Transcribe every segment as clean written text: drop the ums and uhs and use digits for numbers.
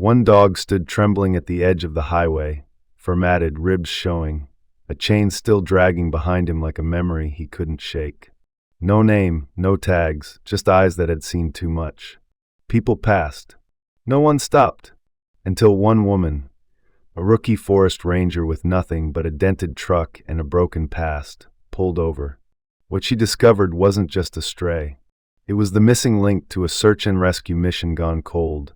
One dog stood trembling at the edge of the highway, fur matted, ribs showing, a chain still dragging behind him like a memory he couldn't shake. No name, no tags, just eyes that had seen too much. People passed. No one stopped. Until one woman, a rookie forest ranger with nothing but a dented truck and a broken past, pulled over. What she discovered wasn't just a stray. It was the missing link to a search and rescue mission gone cold,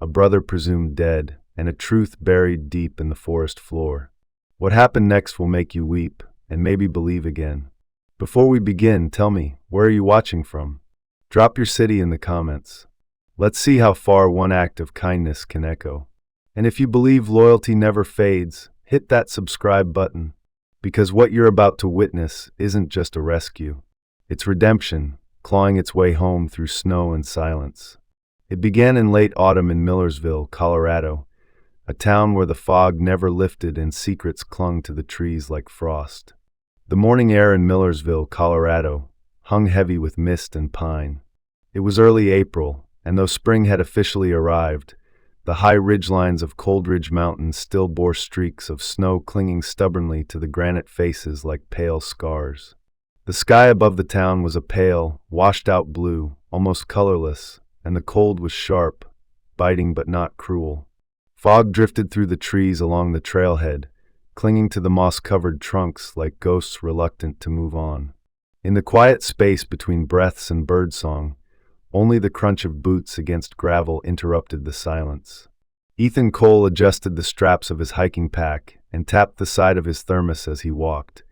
a brother presumed dead, and a truth buried deep in the forest floor. What happened next will make you weep, and maybe believe again. Before we begin, tell me, where are you watching from? Drop your city in the comments. Let's see how far one act of kindness can echo. And if you believe loyalty never fades, hit that subscribe button. Because what you're about to witness isn't just a rescue. It's redemption, clawing its way home through snow and silence. It began in late autumn in Millersville, Colorado, a town where the fog never lifted and secrets clung to the trees like frost. The morning air in Millersville, Colorado, hung heavy with mist and pine. It was early April, and though spring had officially arrived, the high ridgelines of Coldridge Mountain still bore streaks of snow clinging stubbornly to the granite faces like pale scars. The sky above the town was a pale, washed-out blue, almost colorless, and the cold was sharp, biting but not cruel. Fog drifted through the trees along the trailhead, clinging to the moss-covered trunks like ghosts reluctant to move on. In the quiet space between breaths and birdsong, only the crunch of boots against gravel interrupted the silence. Ethan Cole adjusted the straps of his hiking pack and tapped the side of his thermos as he walked,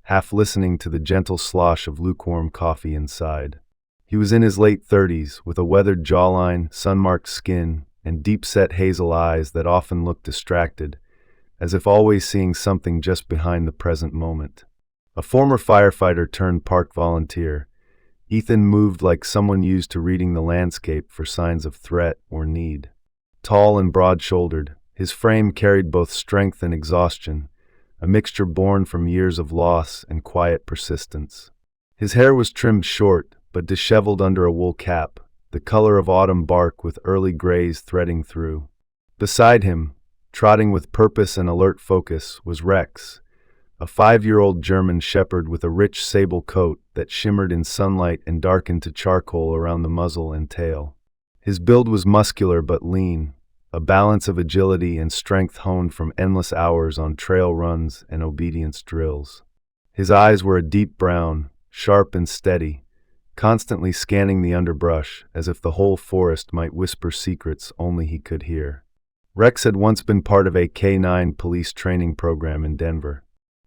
half listening to the gentle slosh of lukewarm coffee inside. He was in his late 30s, with a weathered jawline, sun-marked skin, and deep-set hazel eyes that often looked distracted, as if always seeing something just behind the present moment. A former firefighter turned park volunteer, Ethan moved like someone used to reading the landscape for signs of threat or need. Tall and broad-shouldered, his frame carried both strength and exhaustion, a mixture born from years of loss and quiet persistence. His hair was trimmed short, but disheveled under a wool cap, the color of autumn bark with early grays threading through. Beside him, trotting with purpose and alert focus, was Rex, a 5-year-old German shepherd with a rich sable coat that shimmered in sunlight and darkened to charcoal around the muzzle and tail. His build was muscular but lean, a balance of agility and strength honed from endless hours on trail runs and obedience drills. His eyes were a deep brown, sharp and steady, constantly scanning the underbrush as if the whole forest might whisper secrets only he could hear. Rex had once been part of a K-9 police training program in Denver.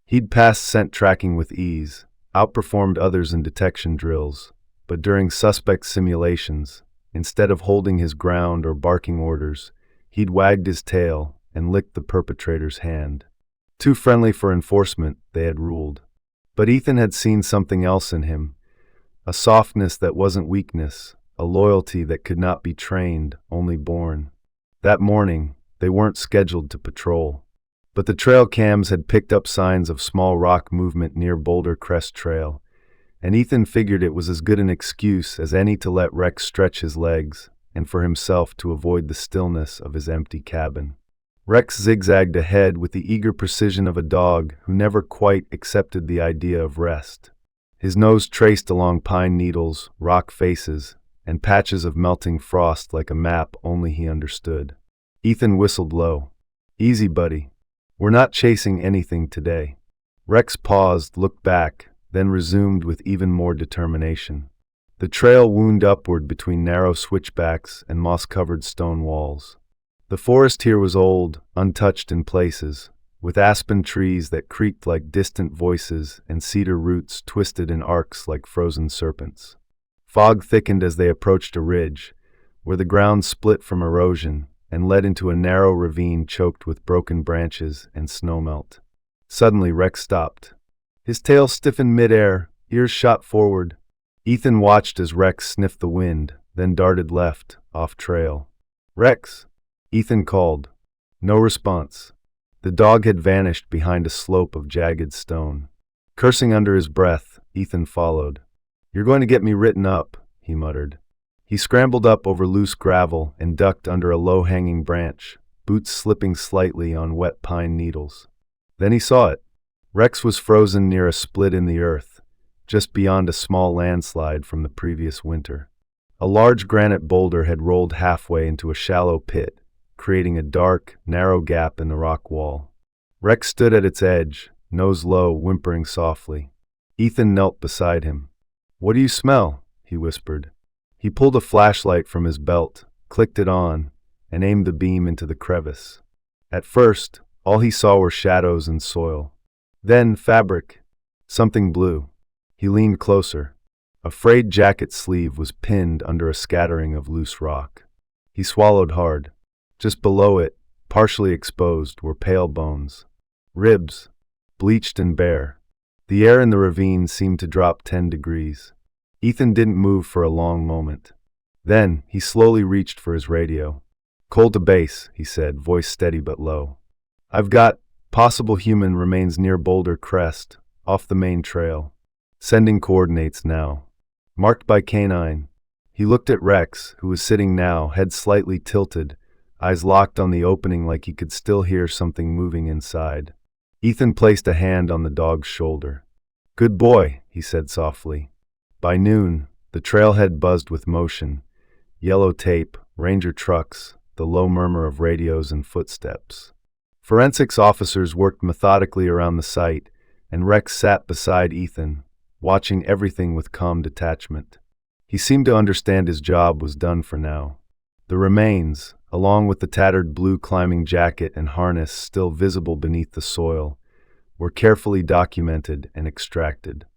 He'd passed scent tracking with ease, outperformed others in detection drills, but during suspect simulations, instead of holding his ground or barking orders, he'd wagged his tail and licked the perpetrator's hand. Too friendly for enforcement, they had ruled. But Ethan had seen something else in him, a softness that wasn't weakness, a loyalty that could not be trained, only born. That morning, they weren't scheduled to patrol. But the trail cams had picked up signs of small rock movement near Boulder Crest Trail, and Ethan figured it was as good an excuse as any to let Rex stretch his legs, and for himself to avoid the stillness of his empty cabin. Rex zigzagged ahead with the eager precision of a dog who never quite accepted the idea of rest. His nose traced along pine needles, rock faces, and patches of melting frost like a map only he understood. Ethan whistled low. "Easy, buddy. We're not chasing anything today." Rex paused, looked back, then resumed with even more determination. The trail wound upward between narrow switchbacks and moss-covered stone walls. The forest here was old, untouched in places, with aspen trees that creaked like distant voices and cedar roots twisted in arcs like frozen serpents. Fog thickened as they approached a ridge, where the ground split from erosion and led into a narrow ravine choked with broken branches and snowmelt. Suddenly, Rex stopped. His tail stiffened midair, ears shot forward. Ethan watched as Rex sniffed the wind, then darted left, off trail. "Rex!" Ethan called. No response. The dog had vanished behind a slope of jagged stone. Cursing under his breath, Ethan followed. "You're going to get me written up," he muttered. He scrambled up over loose gravel and ducked under a low-hanging branch, boots slipping slightly on wet pine needles. Then he saw it. Rex was frozen near a split in the earth, just beyond a small landslide from the previous winter. A large granite boulder had rolled halfway into a shallow pit, creating a dark, narrow gap in the rock wall. Rex stood at its edge, nose low, whimpering softly. Ethan knelt beside him. "What do you smell?" he whispered. He pulled a flashlight from his belt, clicked it on, and aimed the beam into the crevice. At first, all he saw were shadows and soil. Then fabric. Something blue. He leaned closer. A frayed jacket sleeve was pinned under a scattering of loose rock. He swallowed hard. Just below it, partially exposed, were pale bones. Ribs, bleached and bare. The air in the ravine seemed to drop 10 degrees. Ethan didn't move for a long moment. Then, he slowly reached for his radio. "Coal to base," he said, voice steady but low. "I've got possible human remains near Boulder Crest, off the main trail. Sending coordinates now." Marked by canine. He looked at Rex, who was sitting now, head slightly tilted, eyes locked on the opening like he could still hear something moving inside. Ethan placed a hand on the dog's shoulder. "Good boy," he said softly. By noon, the trailhead buzzed with motion. Yellow tape, ranger trucks, the low murmur of radios and footsteps. Forensics officers worked methodically around the site, and Rex sat beside Ethan, watching everything with calm detachment. He seemed to understand his job was done for now. The remains, along with the tattered blue climbing jacket and harness still visible beneath the soil, were carefully documented and extracted.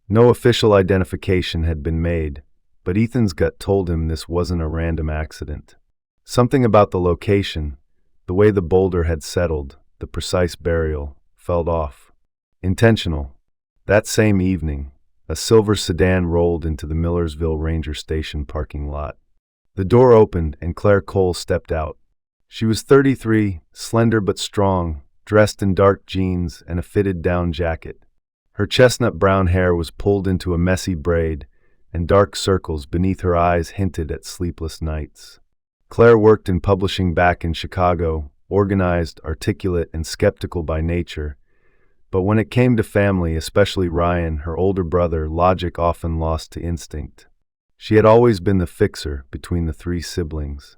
No official identification had been made, but Ethan's gut told him this wasn't a random accident. Something about the location, the way the boulder had settled, the precise burial, felt off. Intentional. That same evening, a silver sedan rolled into the Millersville Ranger Station parking lot. The door opened and Claire Cole stepped out. She was 33, slender but strong, dressed in dark jeans and a fitted down jacket. Her chestnut brown hair was pulled into a messy braid, and dark circles beneath her eyes hinted at sleepless nights. Claire worked in publishing back in Chicago, organized, articulate, and skeptical by nature. But when it came to family, especially Ryan, her older brother, logic often lost to instinct. She had always been the fixer between the three siblings.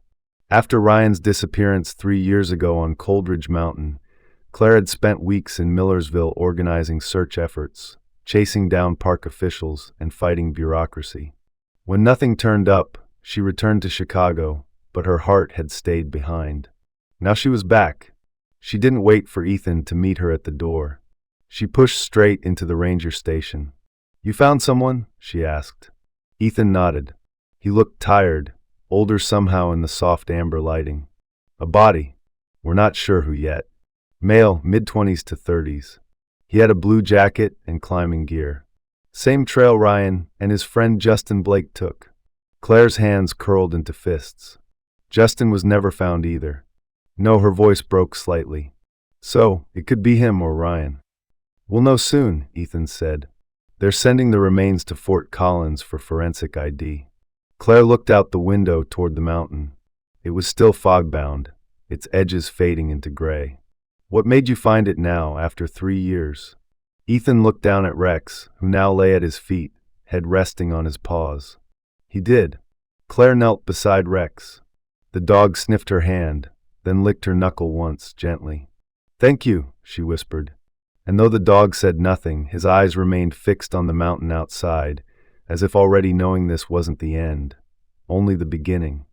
After Ryan's disappearance 3 years ago on Coldridge Mountain, Claire had spent weeks in Millersville organizing search efforts, chasing down park officials, and fighting bureaucracy. When nothing turned up, she returned to Chicago, but her heart had stayed behind. Now she was back. She didn't wait for Ethan to meet her at the door. She pushed straight into the ranger station. "You found someone?" she asked. Ethan nodded. He looked tired, older somehow in the soft amber lighting. "A body. We're not sure who yet. Male, mid-20s to 30s. He had a blue jacket and climbing gear. Same trail Ryan and his friend Justin Blake took." Claire's hands curled into fists. "Justin was never found either." "No," her voice broke slightly. "So, it could be him or Ryan." "We'll know soon," Ethan said. "They're sending the remains to Fort Collins for forensic ID." Claire looked out the window toward the mountain. It was still fog-bound, its edges fading into gray. "What made you find it now, after 3 years?" Ethan looked down at Rex, who now lay at his feet, head resting on his paws. "He did." Claire knelt beside Rex. The dog sniffed her hand, then licked her knuckle once, gently. "Thank you," she whispered. And though the dog said nothing, his eyes remained fixed on the mountain outside, as if already knowing this wasn't the end, only the beginning.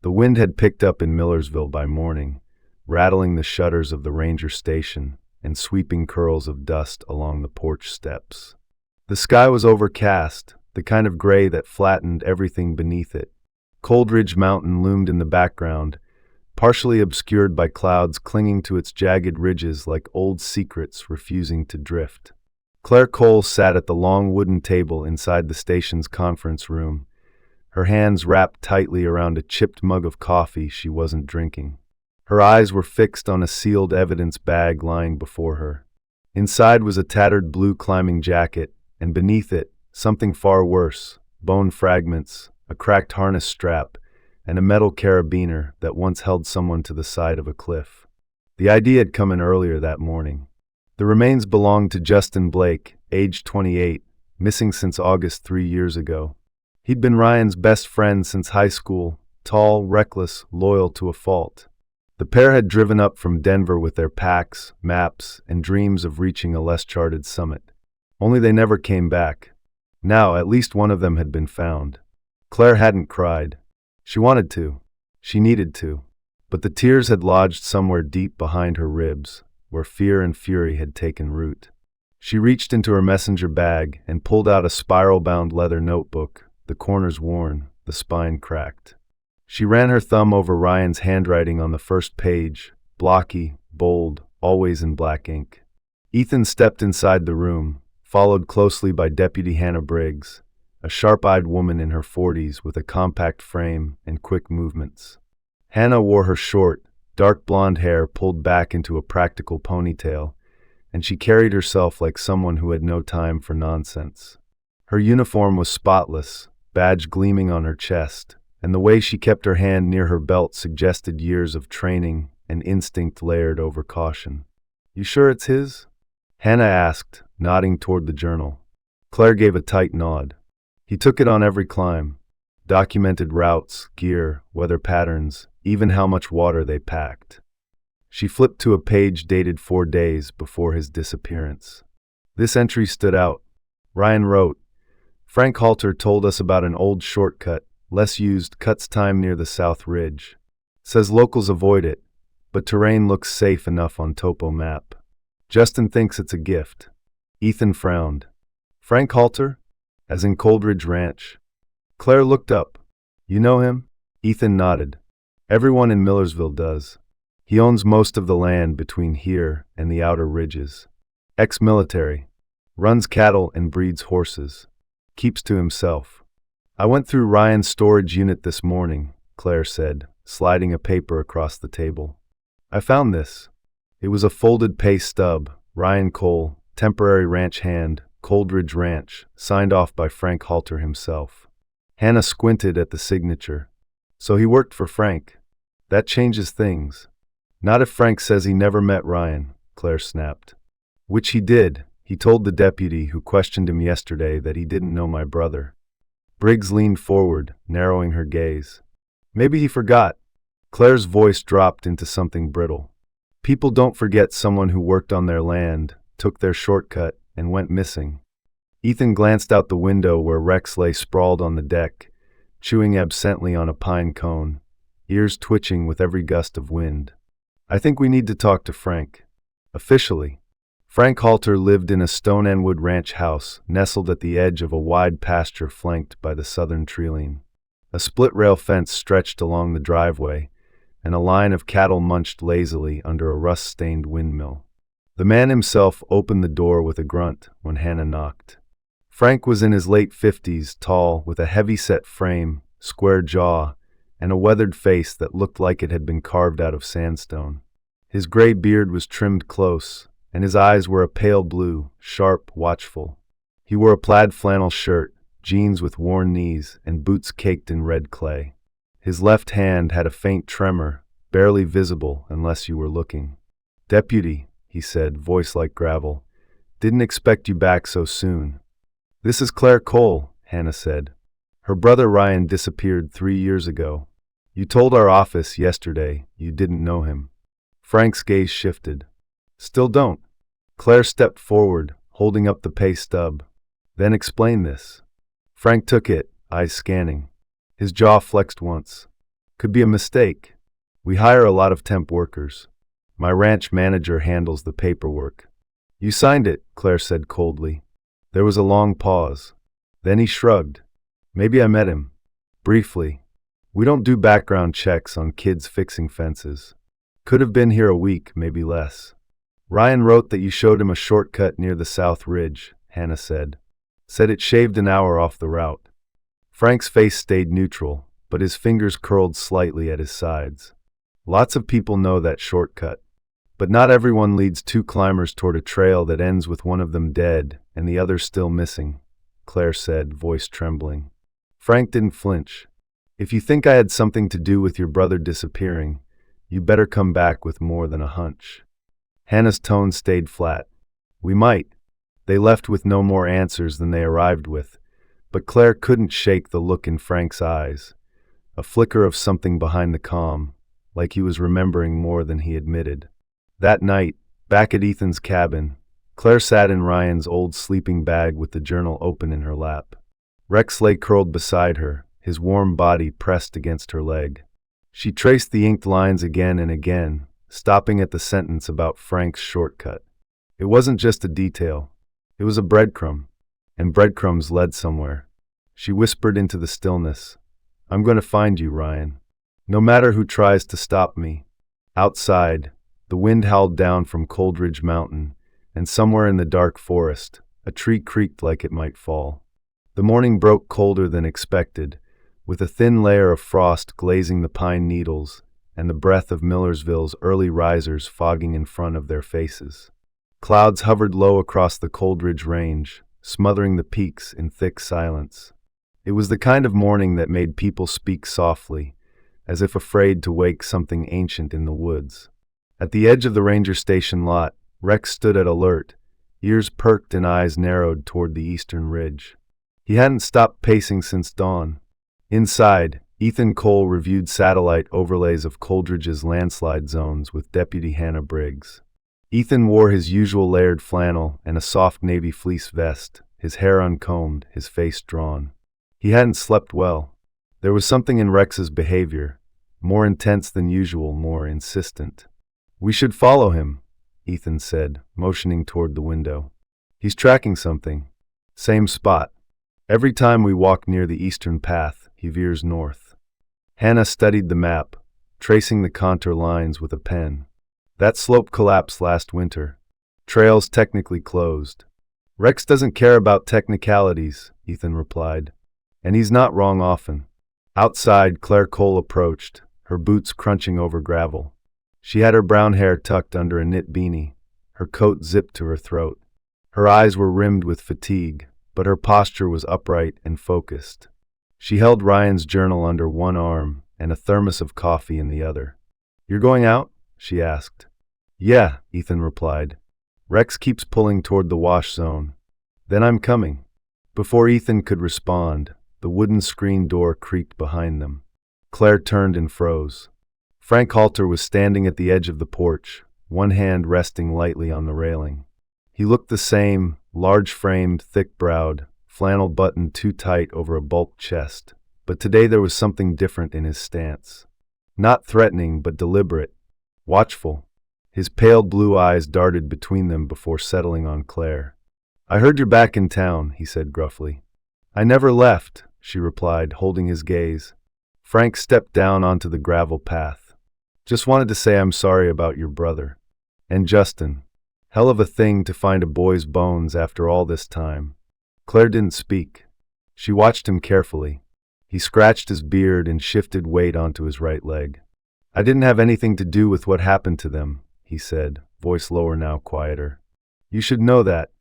The wind had picked up in Millersville by morning, rattling the shutters of the ranger station and sweeping curls of dust along the porch steps. The sky was overcast, the kind of gray that flattened everything beneath it. Coldridge Mountain loomed in the background, partially obscured by clouds clinging to its jagged ridges like old secrets refusing to drift. Claire Cole sat at the long wooden table inside the station's conference room, her hands wrapped tightly around a chipped mug of coffee she wasn't drinking. Her eyes were fixed on a sealed evidence bag lying before her. Inside was a tattered blue climbing jacket, and beneath it, something far worse, bone fragments, a cracked harness strap, and a metal carabiner that once held someone to the side of a cliff. The idea had come in earlier that morning. The remains belonged to Justin Blake, age 28, missing since August 3 years ago. He'd been Ryan's best friend since high school, tall, reckless, loyal to a fault. The pair had driven up from Denver with their packs, maps, and dreams of reaching a less charted summit. Only they never came back. Now, at least one of them had been found. Claire hadn't cried. She wanted to. She needed to. But the tears had lodged somewhere deep behind her ribs, where fear and fury had taken root. She reached into her messenger bag and pulled out a spiral-bound leather notebook, the corners worn, the spine cracked. She ran her thumb over Ryan's handwriting on the first page, blocky, bold, always in black ink. Ethan stepped inside the room, followed closely by Deputy Hannah Briggs, a sharp-eyed woman in her 40s with a compact frame and quick movements. Hannah wore her short, dark blonde hair pulled back into a practical ponytail, and she carried herself like someone who had no time for nonsense. Her uniform was spotless, badge gleaming on her chest, and the way she kept her hand near her belt suggested years of training and instinct layered over caution. "You sure it's his?" Hannah asked, nodding toward the journal. Claire gave a tight nod. "He took it on every climb. Documented routes, gear, weather patterns, even how much water they packed." She flipped to a page dated 4 days before his disappearance. This entry stood out. Ryan wrote, "Frank Halter told us about an old shortcut, less used, cuts time near the South Ridge. Says locals avoid it, but terrain looks safe enough on Topo Map. Justin thinks it's a gift." Ethan frowned. "Frank Halter? As in Coldridge Ranch?" Claire looked up. "You know him?" Ethan nodded. "Everyone in Millersville does. He owns most of the land between here and the outer ridges. Ex-military. Runs cattle and breeds horses. Keeps to himself." "I went through Ryan's storage unit this morning," Claire said, sliding a paper across the table. "I found this." It was a folded pay stub, Ryan Cole, temporary ranch hand, Coldridge Ranch, signed off by Frank Halter himself. Hannah squinted at the signature. "So he worked for Frank. That changes things." "Not if Frank says he never met Ryan," Claire snapped. "Which he did. He told the deputy who questioned him yesterday that he didn't know my brother." Briggs leaned forward, narrowing her gaze. "Maybe he forgot." Claire's voice dropped into something brittle. "People don't forget someone who worked on their land, took their shortcut, and went missing." Ethan glanced out the window where Rex lay sprawled on the deck, chewing absently on a pine cone, ears twitching with every gust of wind. "I think we need to talk to Frank. Officially." Frank Halter lived in a stone-and-wood ranch house nestled at the edge of a wide pasture flanked by the southern treeline. A split-rail fence stretched along the driveway, and a line of cattle munched lazily under a rust-stained windmill. The man himself opened the door with a grunt when Hannah knocked. Frank was in his late 50s, tall, with a heavy-set frame, square jaw, and a weathered face that looked like it had been carved out of sandstone. His gray beard was trimmed close, and his eyes were a pale blue, sharp, watchful. He wore a plaid flannel shirt, jeans with worn knees, and boots caked in red clay. His left hand had a faint tremor, barely visible unless you were looking. "Deputy," he said, voice like gravel, "didn't expect you back so soon." "This is Claire Cole," Hannah said. "Her brother Ryan disappeared 3 years ago. You told our office yesterday you didn't know him." Frank's gaze shifted. "Still don't." Claire stepped forward, holding up the pay stub. "Then explain this." Frank took it, eyes scanning. His jaw flexed once. "Could be a mistake. We hire a lot of temp workers. My ranch manager handles the paperwork." "You signed it," Claire said coldly. There was a long pause. Then he shrugged. "Maybe I met him. Briefly. We don't do background checks on kids fixing fences. Could have been here a week, maybe less." "Ryan wrote that you showed him a shortcut near the South Ridge," Hannah said. "Said it shaved an hour off the route." Frank's face stayed neutral, but his fingers curled slightly at his sides. "Lots of people know that shortcut. But not everyone leads 2 climbers toward a trail that ends with one of them dead and the other still missing," Claire said, voice trembling. Frank didn't flinch. If you think I had something to do with your brother disappearing, you better come back with more than a hunch. Hannah's tone stayed flat. We might. They left with no more answers than they arrived with, but Claire couldn't shake the look in Frank's eyes, a flicker of something behind the calm, like he was remembering more than he admitted. That night, back at Ethan's cabin, Claire sat in Ryan's old sleeping bag with the journal open in her lap. Rex lay curled beside her, his warm body pressed against her leg. She traced the inked lines again and again, stopping at the sentence about Frank's shortcut. It wasn't just a detail. It was a breadcrumb, and breadcrumbs led somewhere. She whispered into the stillness, "I'm going to find you, Ryan. No matter who tries to stop me." Outside, the wind howled down from Coldridge Mountain, and somewhere in the dark forest, a tree creaked like it might fall. The morning broke colder than expected, with a thin layer of frost glazing the pine needles and the breath of Millersville's early risers fogging in front of their faces. Clouds hovered low across the Coldridge Range, smothering the peaks in thick silence. It was the kind of morning that made people speak softly, as if afraid to wake something ancient in the woods. At the edge of the ranger station lot, Rex stood at alert, ears perked and eyes narrowed toward the eastern ridge. He hadn't stopped pacing since dawn. Inside, Ethan Cole reviewed satellite overlays of Coldridge's landslide zones with Deputy Hannah Briggs. Ethan wore his usual layered flannel and a soft navy fleece vest, his hair uncombed, his face drawn. He hadn't slept well. There was something in Rex's behavior, more intense than usual, more insistent. "We should follow him," Ethan said, motioning toward the window. "He's tracking something. Same spot. Every time we walk near the eastern path, he veers north." Hannah studied the map, tracing the contour lines with a pen. "That slope collapsed last winter. Trail's technically closed." "Rex doesn't care about technicalities," Ethan replied. "And he's not wrong often." Outside, Claire Cole approached, her boots crunching over gravel. She had her brown hair tucked under a knit beanie, her coat zipped to her throat. Her eyes were rimmed with fatigue, but her posture was upright and focused. She held Ryan's journal under one arm and a thermos of coffee in the other. "You're going out?" she asked. "Yeah," Ethan replied. "Rex keeps pulling toward the wash zone. Then I'm coming." Before Ethan could respond, the wooden screen door creaked behind them. Claire turned and froze. Frank Halter was standing at the edge of the porch, one hand resting lightly on the railing. He looked the same, large-framed, thick-browed, flannel buttoned too tight over a bulked chest, but today there was something different in his stance. Not threatening, but deliberate, watchful. His pale blue eyes darted between them before settling on Claire. "I heard you're back in town," he said gruffly. "I never left," she replied, holding his gaze. Frank stepped down onto the gravel path. "Just wanted to say I'm sorry about your brother. And Justin. Hell of a thing to find a boy's bones after all this time." Claire didn't speak. She watched him carefully. He scratched his beard and shifted weight onto his right leg. "I didn't have anything to do with what happened to them," he said, voice lower now, quieter. "You should know that."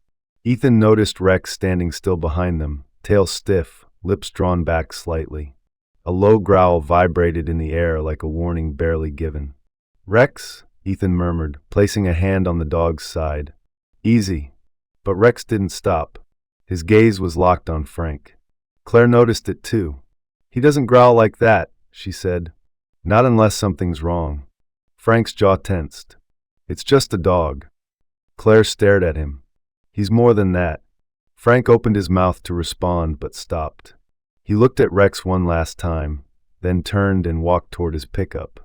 Ethan noticed Rex standing still behind them, tail stiff, lips drawn back slightly. A low growl vibrated in the air like a warning barely given. "Rex?" Ethan murmured, placing a hand on the dog's side. "Easy." But Rex didn't stop. His gaze was locked on Frank. Claire noticed it too. "He doesn't growl like that," she said. "Not unless something's wrong." Frank's jaw tensed. "It's just a dog." Claire stared at him. "He's more than that." Frank opened his mouth to respond but stopped. He looked at Rex one last time, then turned and walked toward his pickup.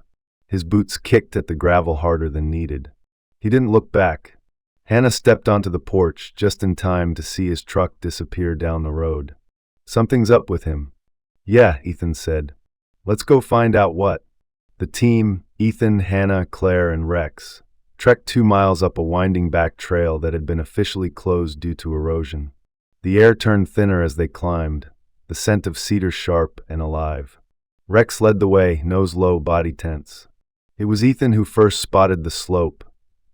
His boots kicked at the gravel harder than needed. He didn't look back. Hannah stepped onto the porch just in time to see his truck disappear down the road. "Something's up with him." "Yeah," Ethan said. "Let's go find out what." The team, Ethan, Hannah, Claire, and Rex, trekked 2 miles up a winding back trail that had been officially closed due to erosion. The air turned thinner as they climbed, the scent of cedar sharp and alive. Rex led the way, nose low, body tense. It was Ethan who first spotted the slope,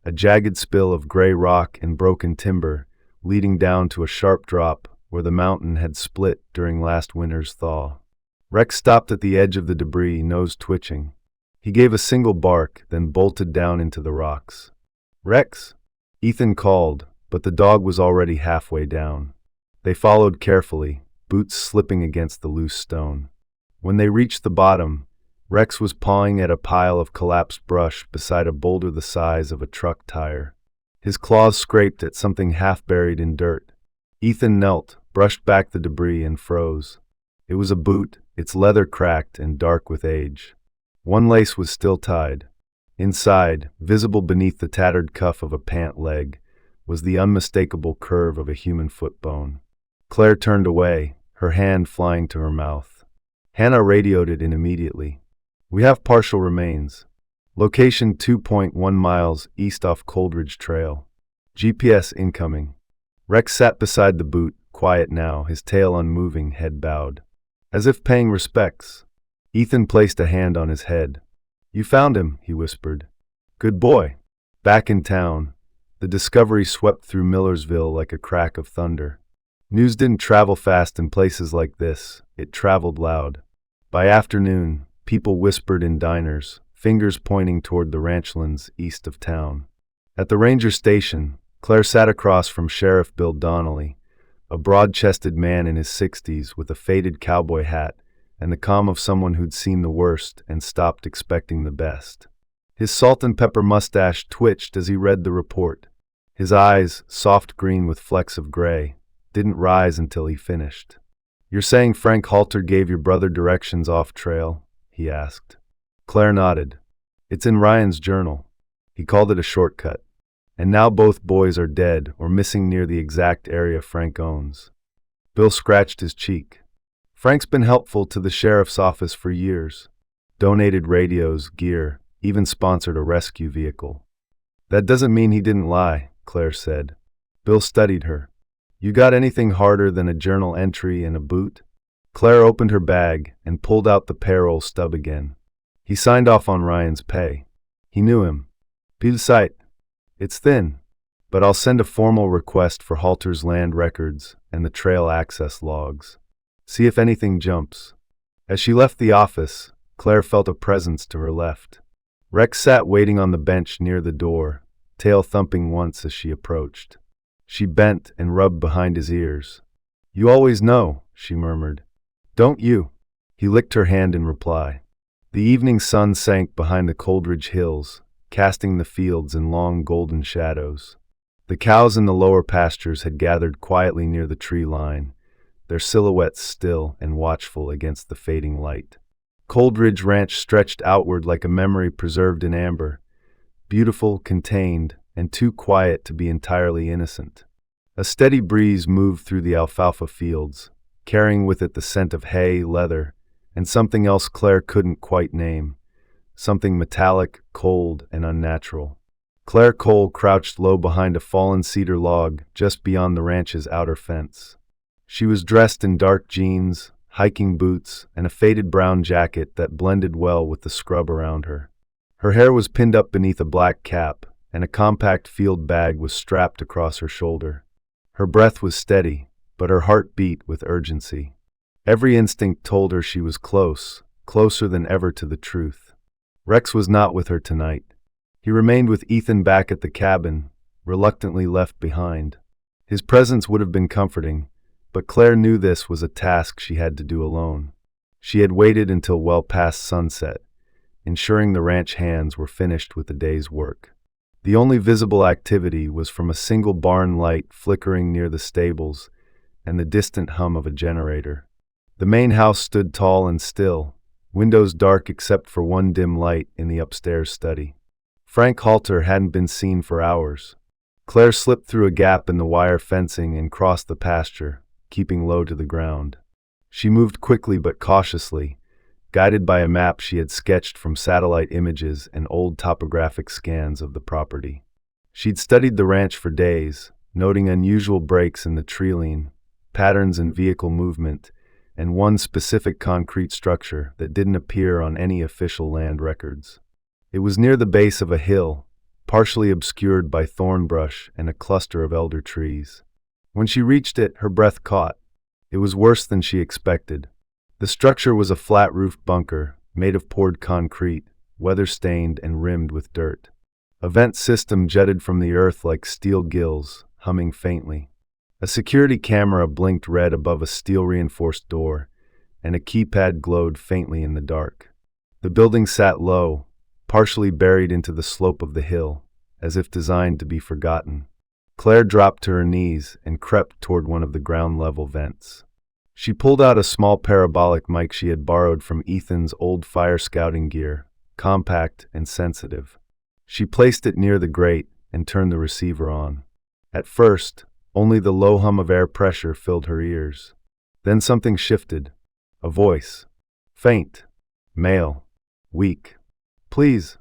a jagged spill of gray rock and broken timber, leading down to a sharp drop where the mountain had split during last winter's thaw. Rex stopped at the edge of the debris, nose twitching. He gave a single bark, then bolted down into the rocks. "Rex!" Ethan called, but the dog was already halfway down. They followed carefully, boots slipping against the loose stone. When they reached the bottom, Rex was pawing at a pile of collapsed brush beside a boulder the size of a truck tire. His claws scraped at something half buried in dirt. Ethan knelt, brushed back the debris, and froze. It was a boot, its leather cracked and dark with age. One lace was still tied. Inside, visible beneath the tattered cuff of a pant leg, was the unmistakable curve of a human foot bone. Claire turned away, her hand flying to her mouth. Hannah radioed it in immediately. "We have partial remains. Location 2.1 miles east off Coldridge Trail. GPS incoming." Rex sat beside the boot, quiet now, his tail unmoving, head bowed. As if paying respects, Ethan placed a hand on his head. "You found him," he whispered. "Good boy." Back in town, the discovery swept through Millersville like a crack of thunder. News didn't travel fast in places like this, it traveled loud. By afternoon, people whispered in diners, fingers pointing toward the ranchlands east of town. At the ranger station, Claire sat across from Sheriff Bill Donnelly, a broad-chested man in his 60s with a faded cowboy hat and the calm of someone who'd seen the worst and stopped expecting the best. His salt and pepper mustache twitched as he read the report. His eyes, soft green with flecks of gray, didn't rise until he finished. "You're saying Frank Halter gave your brother directions off trail?" he asked. Claire nodded. "It's in Ryan's journal. He called it a shortcut. And now both boys are dead or missing near the exact area Frank owns." Bill scratched his cheek. "Frank's been helpful to the sheriff's office for years. Donated radios, gear, even sponsored a rescue vehicle." "That doesn't mean he didn't lie," Claire said. Bill studied her. "You got anything harder than a journal entry and a boot?" Claire opened her bag and pulled out the payroll stub again. "He signed off on Ryan's pay. He knew him. Pile site. It's thin, but I'll send a formal request for Halter's land records and the trail access logs. See if anything jumps." As she left the office, Claire felt a presence to her left. Rex sat waiting on the bench near the door, tail thumping once as she approached. She bent and rubbed behind his ears. "You always know," she murmured. "Don't you?" He licked her hand in reply. The evening sun sank behind the Coldridge Hills, casting the fields in long golden shadows. The cows in the lower pastures had gathered quietly near the tree line, their silhouettes still and watchful against the fading light. Coldridge Ranch stretched outward like a memory preserved in amber, beautiful, contained, and too quiet to be entirely innocent. A steady breeze moved through the alfalfa fields, carrying with it the scent of hay, leather, and something else Claire couldn't quite name, something metallic, cold, and unnatural. Claire Cole crouched low behind a fallen cedar log just beyond the ranch's outer fence. She was dressed in dark jeans, hiking boots, and a faded brown jacket that blended well with the scrub around her. Her hair was pinned up beneath a black cap, and a compact field bag was strapped across her shoulder. Her breath was steady, but her heart beat with urgency. Every instinct told her she was close, closer than ever to the truth. Rex was not with her tonight. He remained with Ethan back at the cabin, reluctantly left behind. His presence would have been comforting, but Claire knew this was a task she had to do alone. She had waited until well past sunset, ensuring the ranch hands were finished with the day's work. The only visible activity was from a single barn light flickering near the stables and the distant hum of a generator. The main house stood tall and still, windows dark except for one dim light in the upstairs study. Frank Halter hadn't been seen for hours. Claire slipped through a gap in the wire fencing and crossed the pasture, keeping low to the ground. She moved quickly but cautiously, guided by a map she had sketched from satellite images and old topographic scans of the property. She'd studied the ranch for days, noting unusual breaks in the tree-line, patterns in vehicle movement, and one specific concrete structure that didn't appear on any official land records. It was near the base of a hill, partially obscured by thorn brush and a cluster of elder trees. When she reached it, her breath caught. It was worse than she expected. The structure was a flat-roofed bunker, made of poured concrete, weather-stained and rimmed with dirt. A vent system jutted from the earth like steel gills, humming faintly. A security camera blinked red above a steel-reinforced door, and a keypad glowed faintly in the dark. The building sat low, partially buried into the slope of the hill, as if designed to be forgotten. Claire dropped to her knees and crept toward one of the ground-level vents. She pulled out a small parabolic mic she had borrowed from Ethan's old fire scouting gear, compact and sensitive. She placed it near the grate and turned the receiver on. At first, only the low hum of air pressure filled her ears. Then something shifted. A voice. Faint. Male. Weak. "Please.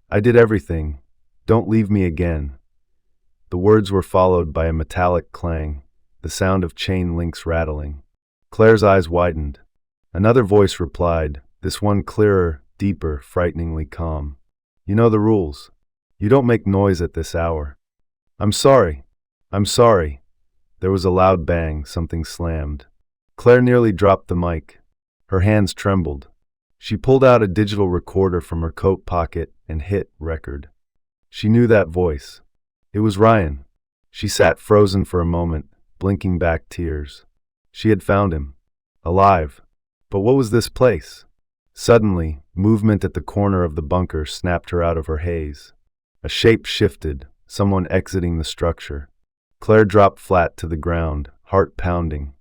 I did everything. Don't leave me again." The words were followed by a metallic clang, the sound of chain links rattling. Claire's eyes widened. Another voice replied, this one clearer, deeper, frighteningly calm. "You know the rules. You don't make noise at this hour." "I'm sorry. I'm sorry." There was a loud bang, something slammed. Claire nearly dropped the mic. Her hands trembled. She pulled out a digital recorder from her coat pocket and hit record. She knew that voice. It was Ryan. She sat frozen for a moment, blinking back tears. She had found him. Alive. But what was this place? Suddenly, movement at the corner of the bunker snapped her out of her haze. A shape shifted, someone exiting the structure. Claire dropped flat to the ground, heart pounding.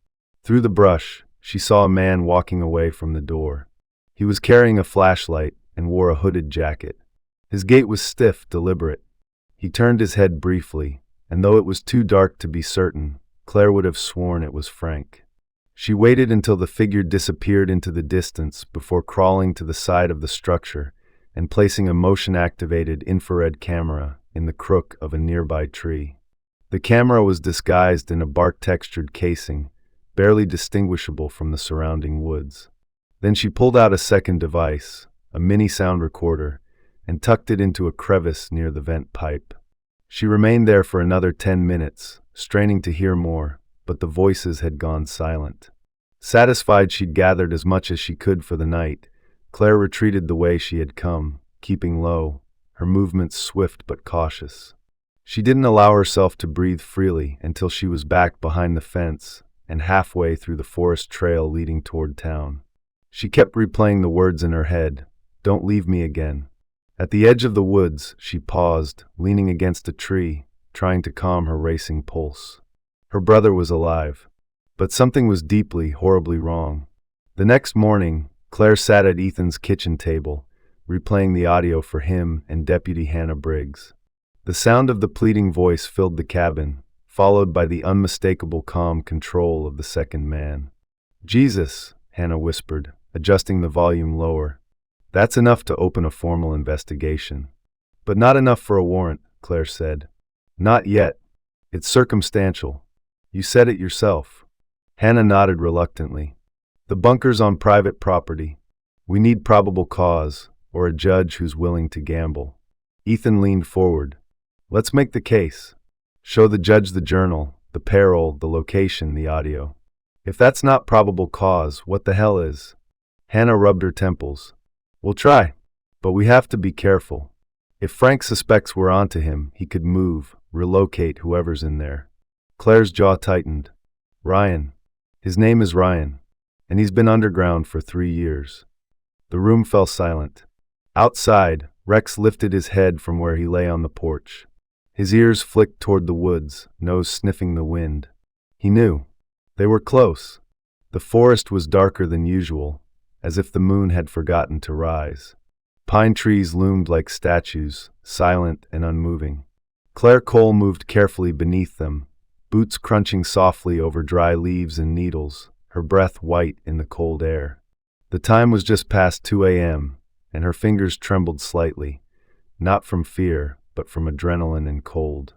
Through the brush, she saw a man walking away from the door. He was carrying a flashlight and wore a hooded jacket. His gait was stiff, deliberate. He turned his head briefly, and though it was too dark to be certain, Claire would have sworn it was Frank. She waited until the figure disappeared into the distance before crawling to the side of the structure and placing a motion-activated infrared camera in the crook of a nearby tree. The camera was disguised in a bark-textured casing, barely distinguishable from the surrounding woods. Then she pulled out a second device, a mini sound recorder, and tucked it into a crevice near the vent pipe. She remained there for another 10 minutes, straining to hear more, but the voices had gone silent. Satisfied she'd gathered as much as she could for the night, Claire retreated the way she had come, keeping low, her movements swift but cautious. She didn't allow herself to breathe freely until she was back behind the fence and halfway through the forest trail leading toward town. She kept replaying the words in her head, "Don't leave me again." At the edge of the woods, she paused, leaning against a tree, trying to calm her racing pulse. Her brother was alive, but something was deeply, horribly wrong. The next morning, Claire sat at Ethan's kitchen table, replaying the audio for him and Deputy Hannah Briggs. The sound of the pleading voice filled the cabin, followed by the unmistakable calm control of the second man. "Jesus," Hannah whispered, adjusting the volume lower. "That's enough to open a formal investigation." "But not enough for a warrant," Claire said. "Not yet. It's circumstantial. You said it yourself." Hannah nodded reluctantly. "The bunker's on private property. We need probable cause, or a judge who's willing to gamble." Ethan leaned forward. "Let's make the case. Show the judge the journal, the parole, the location, the audio. If that's not probable cause, what the hell is?" Hannah rubbed her temples. "We'll try, but we have to be careful. If Frank suspects we're onto him, he could move, relocate whoever's in there." Claire's jaw tightened. "Ryan. His name is Ryan, and he's been underground for 3 years." The room fell silent. Outside, Rex lifted his head from where he lay on the porch. His ears flicked toward the woods, nose sniffing the wind. He knew. They were close. The forest was darker than usual, as if the moon had forgotten to rise. Pine trees loomed like statues, silent and unmoving. Claire Cole moved carefully beneath them, boots crunching softly over dry leaves and needles, her breath white in the cold air. The time was just past 2 a.m., and her fingers trembled slightly, not from fear, but from adrenaline and cold.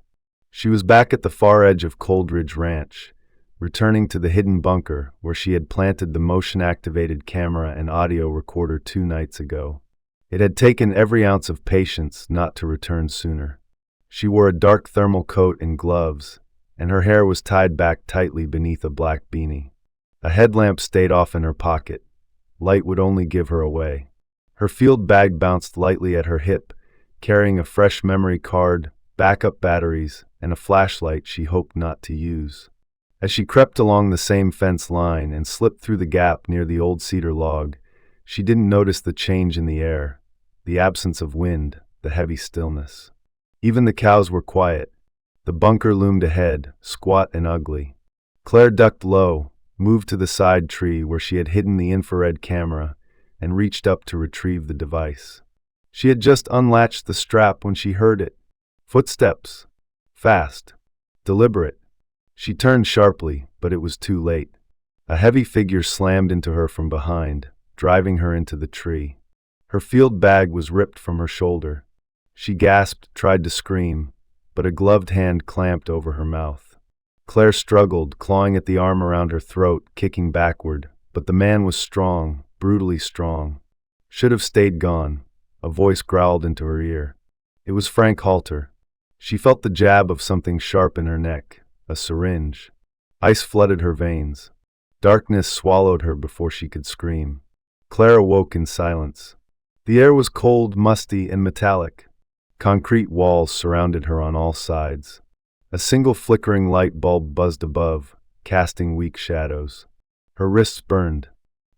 She was back at the far edge of Cold Ridge Ranch, returning to the hidden bunker where she had planted the motion-activated camera and audio recorder 2 nights ago. It had taken every ounce of patience not to return sooner. She wore a dark thermal coat and gloves, and her hair was tied back tightly beneath a black beanie. A headlamp stayed off in her pocket, light would only give her away. Her field bag bounced lightly at her hip, carrying a fresh memory card, backup batteries, and a flashlight she hoped not to use. As she crept along the same fence line and slipped through the gap near the old cedar log, she didn't notice the change in the air, the absence of wind, the heavy stillness. Even the cows were quiet. The bunker loomed ahead, squat and ugly. Claire ducked low, moved to the side tree where she had hidden the infrared camera, and reached up to retrieve the device. She had just unlatched the strap when she heard it. Footsteps. Fast. Deliberate. She turned sharply, but it was too late. A heavy figure slammed into her from behind, driving her into the tree. Her field bag was ripped from her shoulder. She gasped, tried to scream, but a gloved hand clamped over her mouth. Claire struggled, clawing at the arm around her throat, kicking backward, but the man was strong, brutally strong. Should have stayed gone, a voice growled into her ear. It was Frank Halter. She felt the jab of something sharp in her neck, a syringe. Ice flooded her veins. Darkness swallowed her before she could scream. Claire awoke in silence. The air was cold, musty, and metallic. Concrete walls surrounded her on all sides. A single flickering light bulb buzzed above, casting weak shadows. Her wrists burned.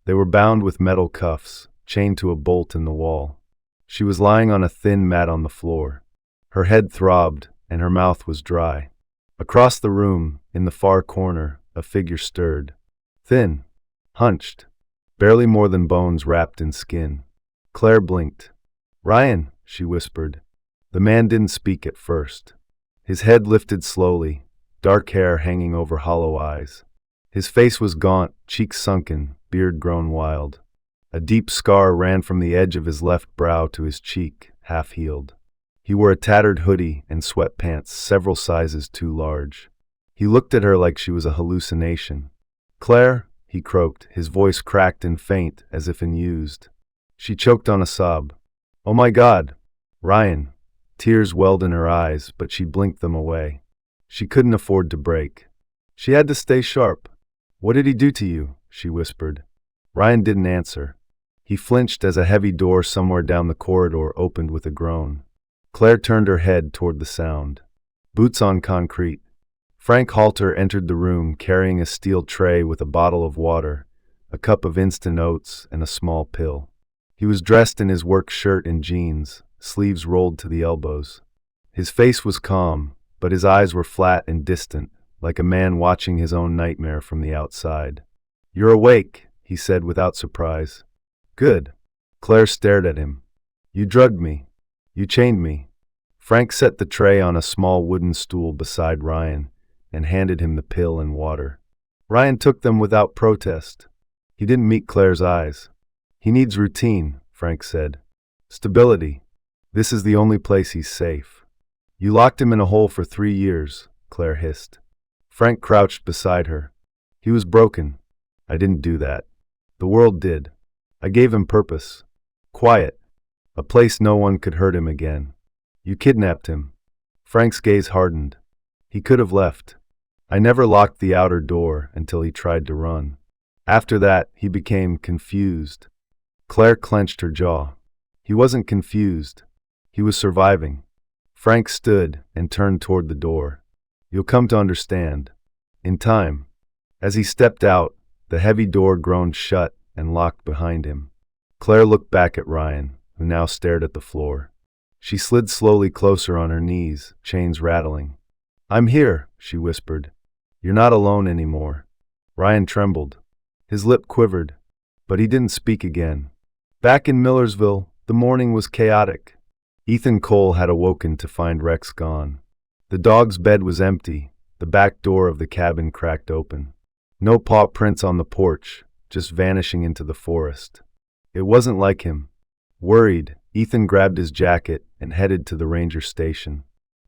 They were bound with metal cuffs, chained to a bolt in the wall. She was lying on a thin mat on the floor. Her head throbbed, and her mouth was dry. Across the room, in the far corner, a figure stirred. Thin, hunched, barely more than bones wrapped in skin. Claire blinked. "Ryan," she whispered. The man didn't speak at first. His head lifted slowly, dark hair hanging over hollow eyes. His face was gaunt, cheeks sunken, beard grown wild. A deep scar ran from the edge of his left brow to his cheek, half-healed. He wore a tattered hoodie and sweatpants several sizes too large. He looked at her like she was a hallucination. "Claire," he croaked, his voice cracked and faint, as if unused. She choked on a sob. "Oh my God! Ryan!" Tears welled in her eyes, but she blinked them away. She couldn't afford to break. She had to stay sharp. "What did he do to you?" she whispered. Ryan didn't answer. He flinched as a heavy door somewhere down the corridor opened with a groan. Claire turned her head toward the sound. Boots on concrete. Frank Halter entered the room carrying a steel tray with a bottle of water, a cup of instant oats, and a small pill. He was dressed in his work shirt and jeans, sleeves rolled to the elbows. His face was calm, but his eyes were flat and distant, like a man watching his own nightmare from the outside. "You're awake," he said without surprise. "Good." Claire stared at him. "You drugged me. You chained me." Frank set the tray on a small wooden stool beside Ryan and handed him the pill and water. Ryan took them without protest. He didn't meet Claire's eyes. "He needs routine," Frank said. "Stability. This is the only place he's safe." "You locked him in a hole for 3 years, Claire hissed. Frank crouched beside her. "He was broken. I didn't do that. The world did. I gave him purpose. Quiet. A place no one could hurt him again. You kidnapped him." Frank's gaze hardened. He could have left. "I never locked the outer door until he tried to run. After that, he became confused." Claire clenched her jaw. He wasn't confused. He was surviving. Frank stood and turned toward the door. "You'll come to understand. In time." As he stepped out, the heavy door groaned shut and locked behind him. Claire looked back at Ryan, who now stared at the floor. She slid slowly closer on her knees, chains rattling. "I'm here," she whispered. "You're not alone anymore." Ryan trembled. His lip quivered, but he didn't speak again. Back in Millersville, the morning was chaotic. Ethan Cole had awoken to find Rex gone. The dog's bed was empty, the back door of the cabin cracked open. No paw prints on the porch, just vanishing into the forest. It wasn't like him. Worried, Ethan grabbed his jacket and headed to the ranger station.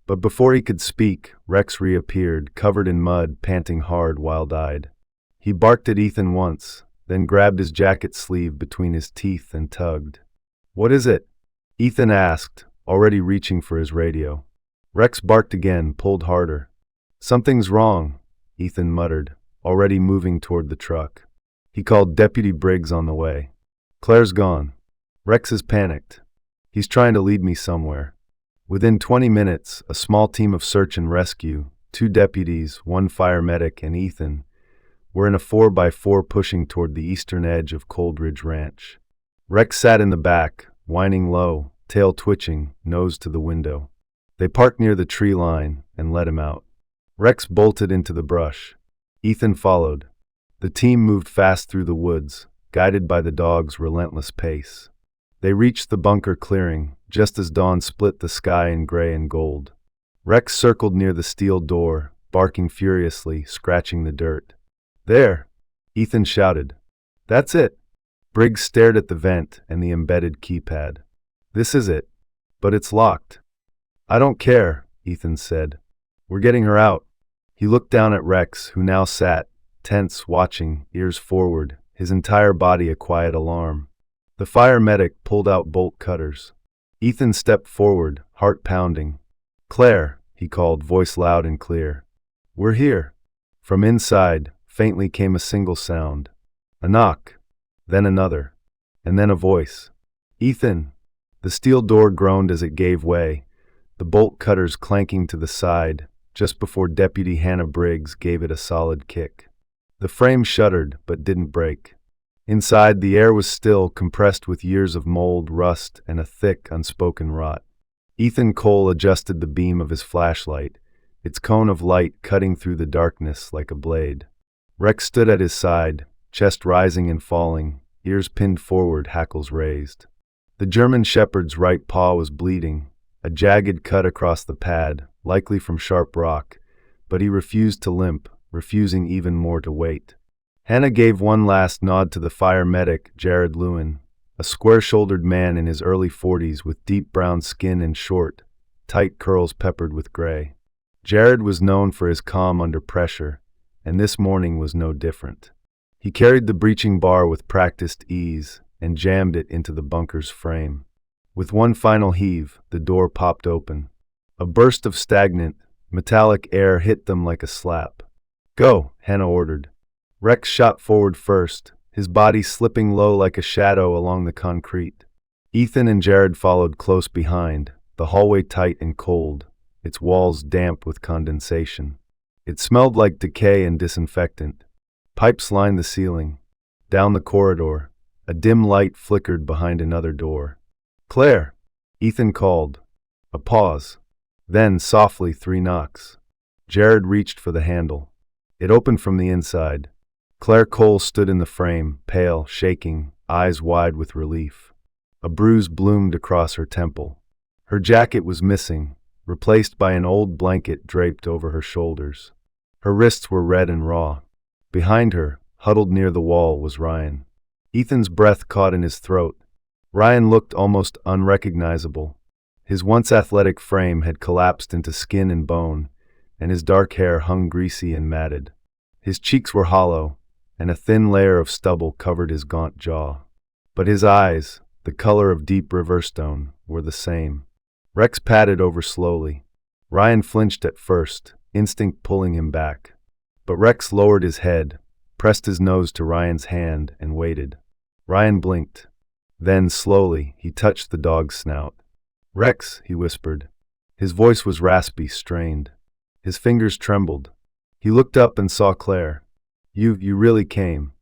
But before he could speak, Rex reappeared, covered in mud, panting hard, wild-eyed. He barked at Ethan once, then grabbed his jacket sleeve between his teeth and tugged. "What is it?" Ethan asked, already reaching for his radio. Rex barked again, pulled harder. "Something's wrong," Ethan muttered, already moving toward the truck. He called Deputy Briggs on the way. Claire's gone. Rex is panicked. He's trying to lead me somewhere. Within 20 minutes, a small team of search and rescue, 2 deputies, 1 fire medic, and Ethan, were in a 4x4 pushing toward the eastern edge of Cold Ridge Ranch. Rex sat in the back, whining low, tail twitching, nose to the window. They parked near the tree line and let him out. Rex bolted into the brush. Ethan followed. The team moved fast through the woods, guided by the dog's relentless pace. They reached the bunker clearing, just as dawn split the sky in gray and gold. Rex circled near the steel door, barking furiously, scratching the dirt. "There!" Ethan shouted. "That's it!" Briggs stared at the vent and the embedded keypad. "This is it. But it's locked." "I don't care," Ethan said. "We're getting her out." He looked down at Rex, who now sat, tense, watching, ears forward, his entire body a quiet alarm. The fire medic pulled out bolt cutters. Ethan stepped forward, heart pounding. "Claire," he called, voice loud and clear. "We're here." From inside, faintly came a single sound. A knock, then another, and then a voice. "Ethan!" The steel door groaned as it gave way, the bolt cutters clanking to the side, just before Deputy Hannah Briggs gave it a solid kick. The frame shuddered, but didn't break. Inside, the air was still, compressed with years of mold, rust, and a thick, unspoken rot. Ethan Cole adjusted the beam of his flashlight, its cone of light cutting through the darkness like a blade. Rex stood at his side, chest rising and falling, ears pinned forward, hackles raised. The German shepherd's right paw was bleeding, a jagged cut across the pad, likely from sharp rock, but he refused to limp, refusing even more to wait. Hannah gave one last nod to the fire medic, Jared Lewin, a square-shouldered man in his early 40s with deep brown skin and short, tight curls peppered with gray. Jared was known for his calm under pressure, and this morning was no different. He carried the breaching bar with practiced ease and jammed it into the bunker's frame. With one final heave, the door popped open. A burst of stagnant, metallic air hit them like a slap. "Go," Hannah ordered. Rex shot forward first, his body slipping low like a shadow along the concrete. Ethan and Jared followed close behind, the hallway tight and cold, its walls damp with condensation. It smelled like decay and disinfectant. Pipes lined the ceiling. Down the corridor, a dim light flickered behind another door. "Claire!" Ethan called. A pause. Then, softly, 3 knocks. Jared reached for the handle. It opened from the inside. Claire Cole stood in the frame, pale, shaking, eyes wide with relief. A bruise bloomed across her temple. Her jacket was missing, replaced by an old blanket draped over her shoulders. Her wrists were red and raw. Behind her, huddled near the wall, was Ryan. Ethan's breath caught in his throat. Ryan looked almost unrecognizable. His once athletic frame had collapsed into skin and bone, and his dark hair hung greasy and matted. His cheeks were hollow, and a thin layer of stubble covered his gaunt jaw. But his eyes, the color of deep river stone, were the same. Rex padded over slowly. Ryan flinched at first, instinct pulling him back. But Rex lowered his head, pressed his nose to Ryan's hand, and waited. Ryan blinked. Then, slowly, he touched the dog's snout. "Rex," he whispered. His voice was raspy, strained. His fingers trembled. He looked up and saw Claire. You really came."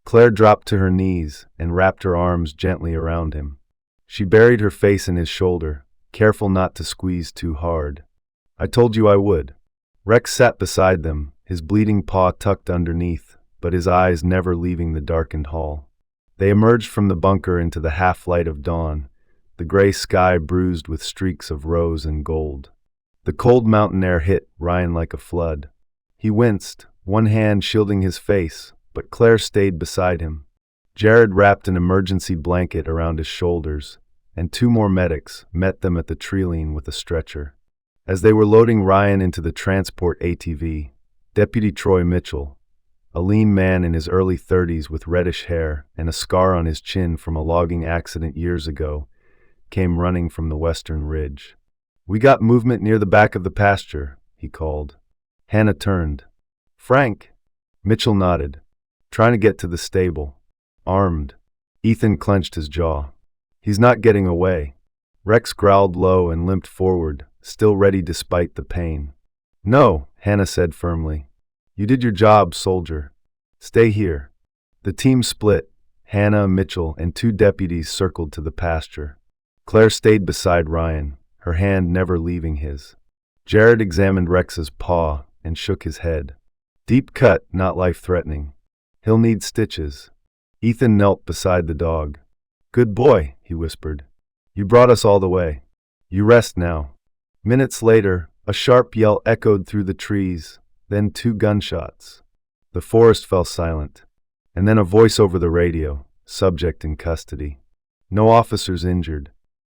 Claire dropped to her knees and wrapped her arms gently around him. She buried her face in his shoulder, careful not to squeeze too hard. "I told you I would." Rex sat beside them, his bleeding paw tucked underneath, but his eyes never leaving the darkened hall. They emerged from the bunker into the half-light of dawn, the gray sky bruised with streaks of rose and gold. The cold mountain air hit Ryan like a flood. He winced, one hand shielding his face, but Claire stayed beside him. Jared wrapped an emergency blanket around his shoulders, and 2 more medics met them at the tree-line with a stretcher. As they were loading Ryan into the transport ATV, Deputy Troy Mitchell, a lean man in his early 30s with reddish hair and a scar on his chin from a logging accident years ago, came running from the western ridge. "We got movement near the back of the pasture," he called. Hannah turned. "Frank?" Mitchell nodded. "Trying to get to the stable. Armed." Ethan clenched his jaw. He's not getting away. Rex growled low and limped forward, still ready despite the pain. No, Hannah said firmly. You did your job, soldier. Stay here. The team split. Hannah, Mitchell, and 2 deputies circled to the pasture. Claire stayed beside Ryan, her hand never leaving his. Jared examined Rex's paw and shook his head. Deep cut, not life-threatening. He'll need stitches. Ethan knelt beside the dog. Good boy, he whispered. You brought us all the way. You rest now. Minutes later, a sharp yell echoed through the trees, then 2 gunshots. The forest fell silent, and then a voice over the radio, subject in custody. No officers injured.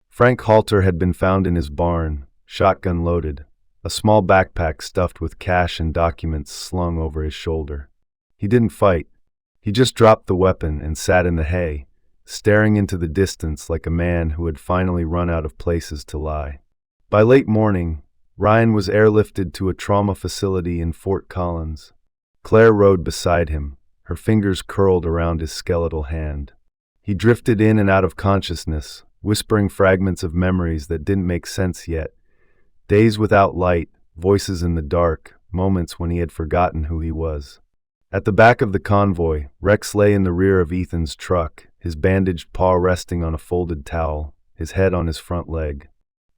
Frank Halter had been found in his barn, shotgun loaded, a small backpack stuffed with cash and documents slung over his shoulder. He didn't fight. He just dropped the weapon and sat in the hay, staring into the distance like a man who had finally run out of places to lie. By late morning, Ryan was airlifted to a trauma facility in Fort Collins. Claire rode beside him, her fingers curled around his skeletal hand. He drifted in and out of consciousness, whispering fragments of memories that didn't make sense yet. Days without light, voices in the dark, moments when he had forgotten who he was. At the back of the convoy, Rex lay in the rear of Ethan's truck, his bandaged paw resting on a folded towel, his head on his front leg.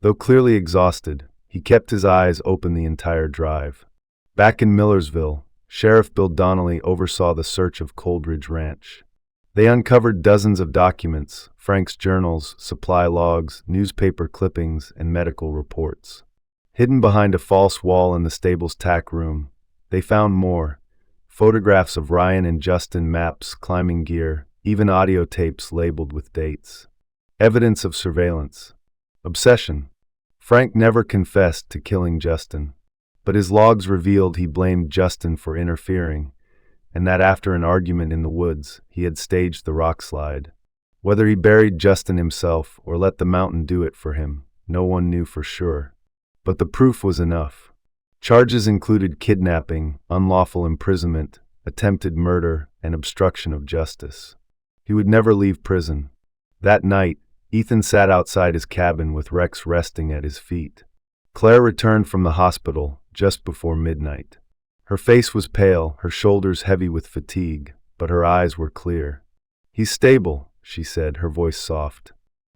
Though clearly exhausted, he kept his eyes open the entire drive. Back in Millersville, Sheriff Bill Donnelly oversaw the search of Coldridge Ranch. They uncovered dozens of documents, Frank's journals, supply logs, newspaper clippings, and medical reports. Hidden behind a false wall in the stable's tack room, they found more. Photographs of Ryan and Justin, maps, climbing gear, even audio tapes labeled with dates. Evidence of surveillance. Obsession. Frank never confessed to killing Justin, but his logs revealed he blamed Justin for interfering, and that after an argument in the woods, he had staged the rock slide. Whether he buried Justin himself or let the mountain do it for him, no one knew for sure. But the proof was enough. Charges included kidnapping, unlawful imprisonment, attempted murder, and obstruction of justice. He would never leave prison. That night, Ethan sat outside his cabin with Rex resting at his feet. Claire returned from the hospital just before midnight. Her face was pale, her shoulders heavy with fatigue, but her eyes were clear. He's stable, she said, her voice soft.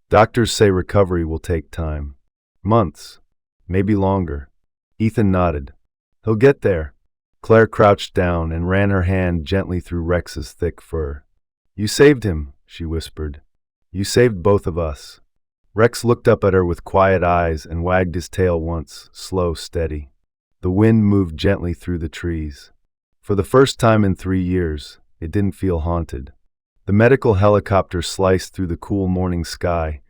Doctors say recovery will take time. Months. Maybe longer. Ethan nodded. He'll get there. Claire crouched down and ran her hand gently through Rex's thick fur. You saved him, she whispered. You saved both of us. Rex looked up at her with quiet eyes and wagged his tail once, slow, steady. The wind moved gently through the trees. For the first time in 3 years, it didn't feel haunted. The medical helicopter sliced through the cool morning sky,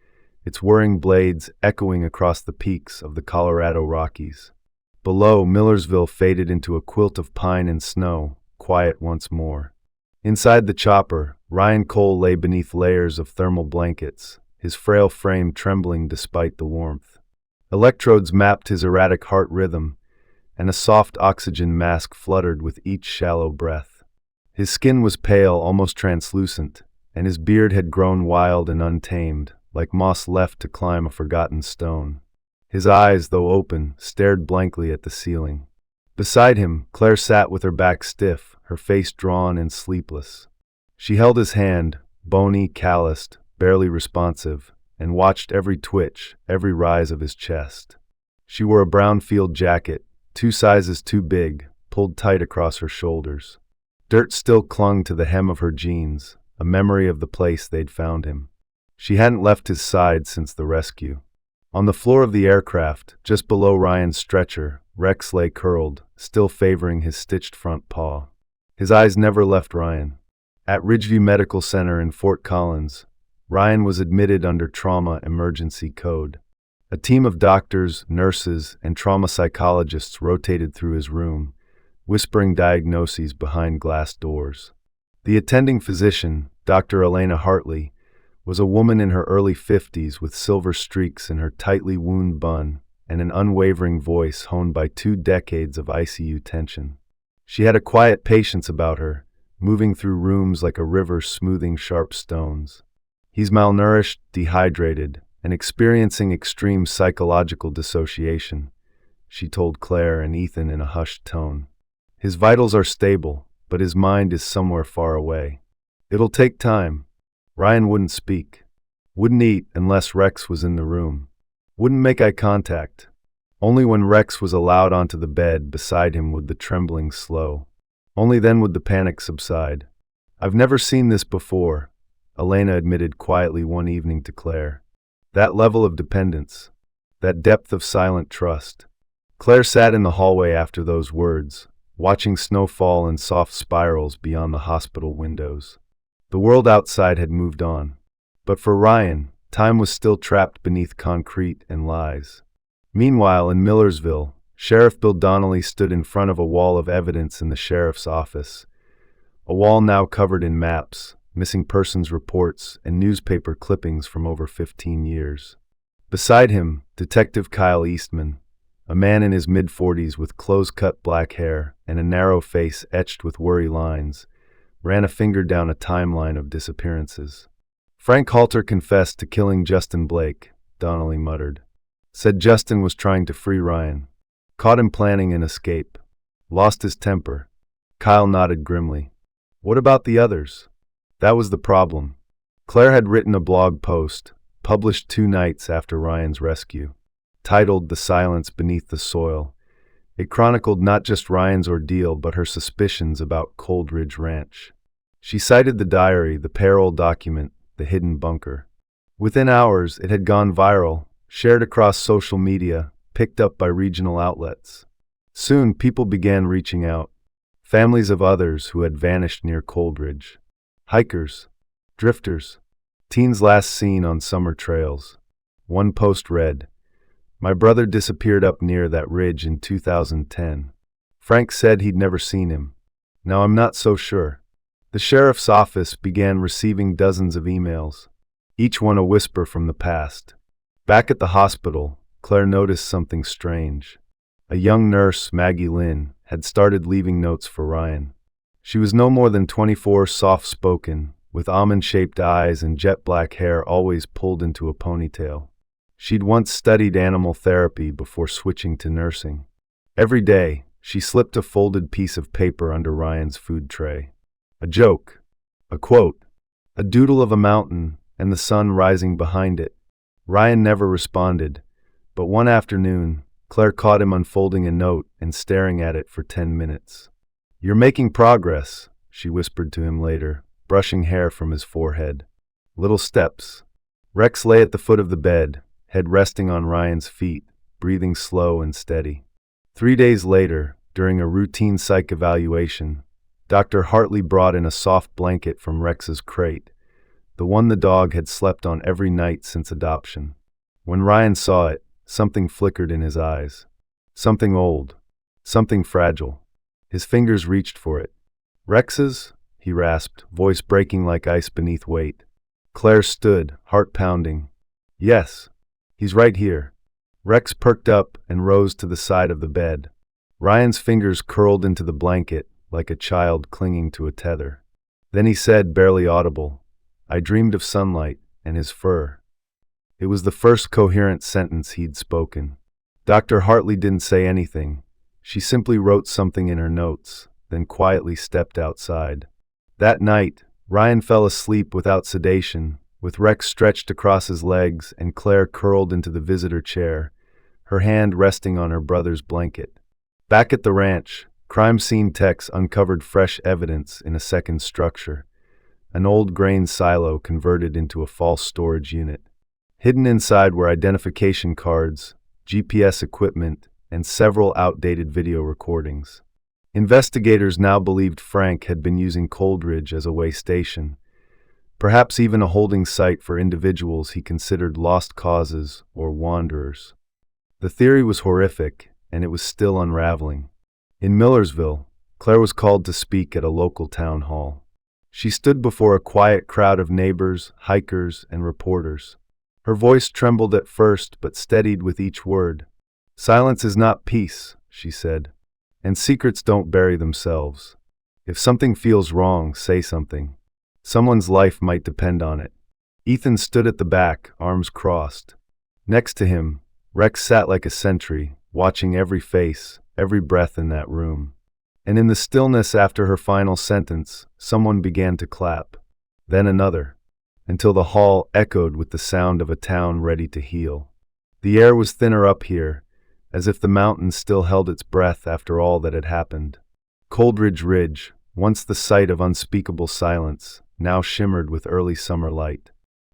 its whirring blades echoing across the peaks of the Colorado Rockies. Below, Millersville faded into a quilt of pine and snow, quiet once more. Inside the chopper, Ryan Cole lay beneath layers of thermal blankets, his frail frame trembling despite the warmth. Electrodes mapped his erratic heart rhythm, and a soft oxygen mask fluttered with each shallow breath. His skin was pale, almost translucent, and his beard had grown wild and untamed, like moss left to climb a forgotten stone. His eyes, though open, stared blankly at the ceiling. Beside him, Claire sat with her back stiff, her face drawn and sleepless. She held his hand, bony, calloused, barely responsive, and watched every twitch, every rise of his chest. She wore a brown field jacket, 2 sizes too big, pulled tight across her shoulders. Dirt still clung to the hem of her jeans, a memory of the place they'd found him. She hadn't left his side since the rescue. On the floor of the aircraft, just below Ryan's stretcher, Rex lay curled, still favoring his stitched front paw. His eyes never left Ryan. At Ridgeview Medical Center in Fort Collins, Ryan was admitted under trauma emergency code. A team of doctors, nurses, and trauma psychologists rotated through his room, whispering diagnoses behind glass doors. The attending physician, Dr. Elena Hartley, was a woman in her early 50s with silver streaks in her tightly wound bun and an unwavering voice honed by 2 decades of ICU tension. She had a quiet patience about her, moving through rooms like a river smoothing sharp stones. He's malnourished, dehydrated, and experiencing extreme psychological dissociation, she told Claire and Ethan in a hushed tone. His vitals are stable, but his mind is somewhere far away. It'll take time. Ryan wouldn't speak. Wouldn't eat unless Rex was in the room. Wouldn't make eye contact. Only when Rex was allowed onto the bed beside him would the trembling slow. Only then would the panic subside. I've never seen this before, Elena admitted quietly one evening to Claire. That level of dependence. That depth of silent trust. Claire sat in the hallway after those words, watching snow fall in soft spirals beyond the hospital windows. The world outside had moved on. But for Ryan, time was still trapped beneath concrete and lies. Meanwhile, in Millersville, Sheriff Bill Donnelly stood in front of a wall of evidence in the sheriff's office. A wall now covered in maps, missing persons reports, and newspaper clippings from over 15 years. Beside him, Detective Kyle Eastman, a man in his mid-40s with close-cut black hair and a narrow face etched with worry lines, ran a finger down a timeline of disappearances. Frank Halter confessed to killing Justin Blake, Donnelly muttered. Said Justin was trying to free Ryan. Caught him planning an escape. Lost his temper. Kyle nodded grimly. What about the others? That was the problem. Claire had written a blog post, published 2 nights after Ryan's rescue, titled The Silence Beneath the Soil. It chronicled not just Ryan's ordeal but her suspicions about Cold Ridge Ranch. She cited the diary, the payroll document, the hidden bunker. Within hours, it had gone viral, shared across social media, picked up by regional outlets. Soon, people began reaching out. Families of others who had vanished near Cold Ridge. Hikers, drifters, teens last seen on summer trails. One post read, "My brother disappeared up near that ridge in 2010. Frank said he'd never seen him. Now I'm not so sure." The sheriff's office began receiving dozens of emails, each one a whisper from the past. Back at the hospital, Claire noticed something strange. A young nurse, Maggie Lynn, had started leaving notes for Ryan. She was no more than 24, soft-spoken, with almond-shaped eyes and jet-black hair always pulled into a ponytail. She'd once studied animal therapy before switching to nursing. Every day, she slipped a folded piece of paper under Ryan's food tray. A joke, a quote, a doodle of a mountain and the sun rising behind it. Ryan never responded, but one afternoon, Claire caught him unfolding a note and staring at it for 10 minutes. "You're making progress," she whispered to him later, brushing hair from his forehead. Little steps. Rex lay at the foot of the bed, head resting on Ryan's feet, breathing slow and steady. 3 days later, during a routine psych evaluation, Dr. Hartley brought in a soft blanket from Rex's crate, the one the dog had slept on every night since adoption. When Ryan saw it, something flickered in his eyes. Something old. Something fragile. His fingers reached for it. "Rex's?" he rasped, voice breaking like ice beneath weight. Claire stood, heart pounding. "Yes. He's right here." Rex perked up and rose to the side of the bed. Ryan's fingers curled into the blanket, like a child clinging to a tether. Then he said, barely audible, "I dreamed of sunlight and his fur." It was the first coherent sentence he'd spoken. Dr. Hartley didn't say anything. She simply wrote something in her notes, then quietly stepped outside. That night, Ryan fell asleep without sedation, with Rex stretched across his legs and Claire curled into the visitor chair, her hand resting on her brother's blanket. Back at the ranch, crime scene techs uncovered fresh evidence in a second structure, an old grain silo converted into a false storage unit. Hidden inside were identification cards, GPS equipment, and several outdated video recordings. Investigators now believed Frank had been using Cold Ridge as a way station, perhaps even a holding site for individuals he considered lost causes or wanderers. The theory was horrific, and it was still unraveling. In Millersville, Claire was called to speak at a local town hall. She stood before a quiet crowd of neighbors, hikers, and reporters. Her voice trembled at first but steadied with each word. "Silence is not peace," she said, "and secrets don't bury themselves. If something feels wrong, say something. Someone's life might depend on it." Ethan stood at the back, arms crossed. Next to him, Rex sat like a sentry, watching every face, every breath in that room. And in the stillness after her final sentence, someone began to clap. Then another, until the hall echoed with the sound of a town ready to heal. The air was thinner up here, as if the mountain still held its breath after all that had happened. Coldridge Ridge, once the site of unspeakable silence, now shimmered with early summer light.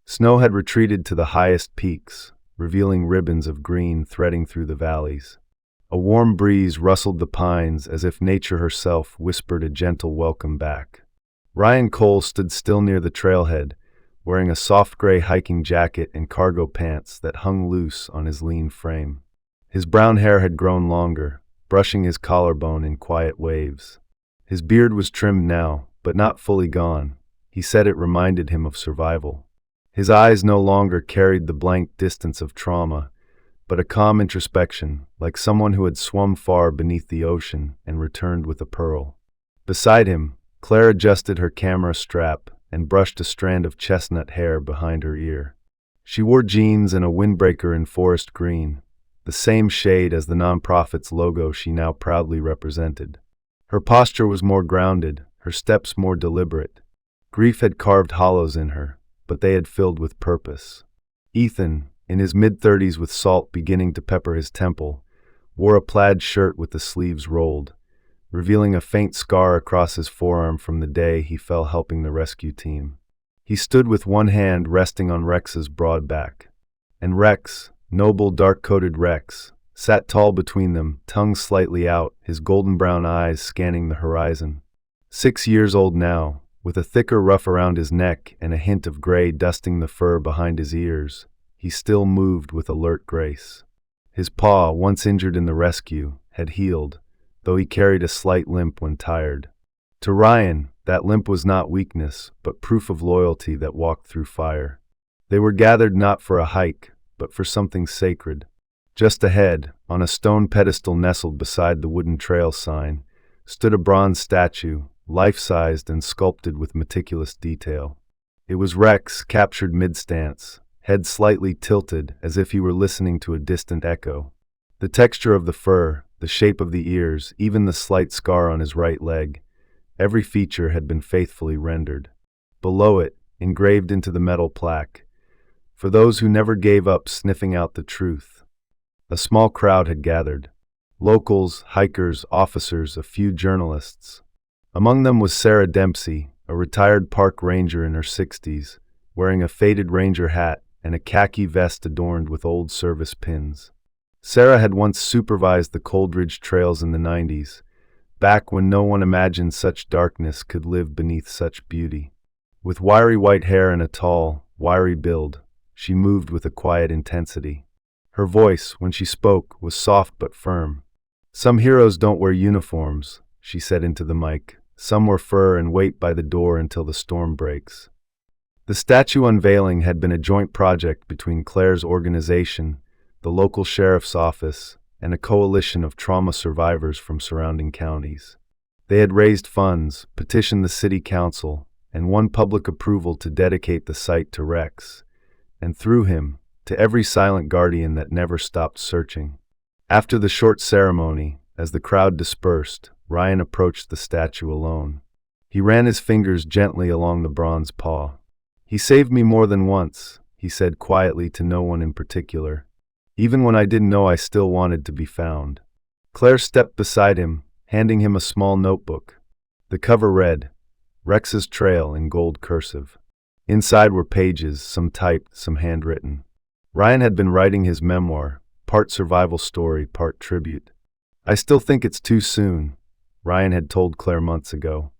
Snow had retreated to the highest peaks, revealing ribbons of green threading through the valleys. A warm breeze rustled the pines as if nature herself whispered a gentle welcome back. Ryan Cole stood still near the trailhead, wearing a soft gray hiking jacket and cargo pants that hung loose on his lean frame. His brown hair had grown longer, brushing his collarbone in quiet waves. His beard was trimmed now, but not fully gone. He said it reminded him of survival. His eyes no longer carried the blank distance of trauma, but a calm introspection, like someone who had swum far beneath the ocean and returned with a pearl. Beside him, Claire adjusted her camera strap and brushed a strand of chestnut hair behind her ear. She wore jeans and a windbreaker in forest green, the same shade as the nonprofit's logo she now proudly represented. Her posture was more grounded, her steps more deliberate. Grief had carved hollows in her, but they had filled with purpose. Ethan, in his mid-30s with salt beginning to pepper his temple, wore a plaid shirt with the sleeves rolled, revealing a faint scar across his forearm from the day he fell helping the rescue team. He stood with one hand resting on Rex's broad back. And Rex, noble dark-coated Rex, sat tall between them, tongue slightly out, his golden brown eyes scanning the horizon. 6 years old now, with a thicker ruff around his neck and a hint of gray dusting the fur behind his ears, he still moved with alert grace. His paw, once injured in the rescue, had healed, though he carried a slight limp when tired. To Ryan, that limp was not weakness, but proof of loyalty that walked through fire. They were gathered not for a hike, but for something sacred. Just ahead, on a stone pedestal nestled beside the wooden trail sign, stood a bronze statue, life-sized and sculpted with meticulous detail. It was Rex, captured mid-stance, head slightly tilted as if he were listening to a distant echo. The texture of the fur, the shape of the ears, even the slight scar on his right leg, every feature had been faithfully rendered. Below it, engraved into the metal plaque, "For those who never gave up sniffing out the truth." A small crowd had gathered. Locals, hikers, officers, a few journalists. Among them was Sarah Dempsey, a retired park ranger in her 60s, wearing a faded ranger hat and a khaki vest adorned with old service pins. Sarah had once supervised the Coldridge trails in the 90s, back when no one imagined such darkness could live beneath such beauty. With wiry white hair and a tall, wiry build, she moved with a quiet intensity. Her voice, when she spoke, was soft but firm. "Some heroes don't wear uniforms," she said into the mic. "Some wear fur and wait by the door until the storm breaks." The statue unveiling had been a joint project between Claire's organization, the local sheriff's office, and a coalition of trauma survivors from surrounding counties. They had raised funds, petitioned the city council, and won public approval to dedicate the site to Rex, and through him, to every silent guardian that never stopped searching. After the short ceremony, as the crowd dispersed, Ryan approached the statue alone. He ran his fingers gently along the bronze paw. "He saved me more than once," he said quietly to no one in particular. "Even when I didn't know I still wanted to be found." Claire stepped beside him, handing him a small notebook. The cover read, "Rex's Trail" in gold cursive. Inside were pages, some typed, some handwritten. Ryan had been writing his memoir, part survival story, part tribute. "I still think it's too soon," Ryan had told Claire months ago.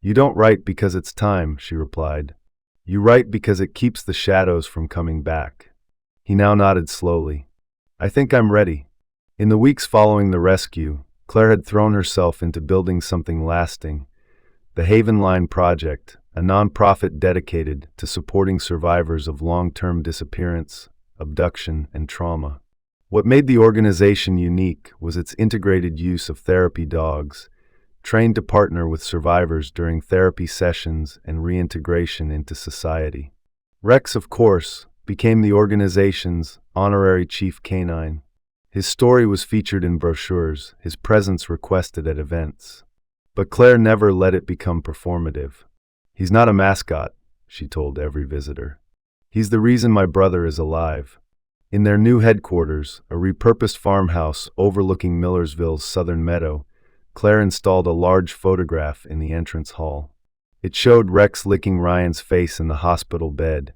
"You don't write because it's time," she replied. "You write because it keeps the shadows from coming back." He now nodded slowly. "I think I'm ready." In the weeks following the rescue, Claire had thrown herself into building something lasting, the Haven Line Project, a nonprofit dedicated to supporting survivors of long-term disappearance, abduction, and trauma. What made the organization unique was its integrated use of therapy dogs, trained to partner with survivors during therapy sessions and reintegration into society. Rex, of course, became the organization's honorary chief canine. His story was featured in brochures, his presence requested at events. But Claire never let it become performative. "He's not a mascot," she told every visitor. "He's the reason my brother is alive." In their new headquarters, a repurposed farmhouse overlooking Millersville's southern meadow, Claire installed a large photograph in the entrance hall. It showed Rex licking Ryan's face in the hospital bed,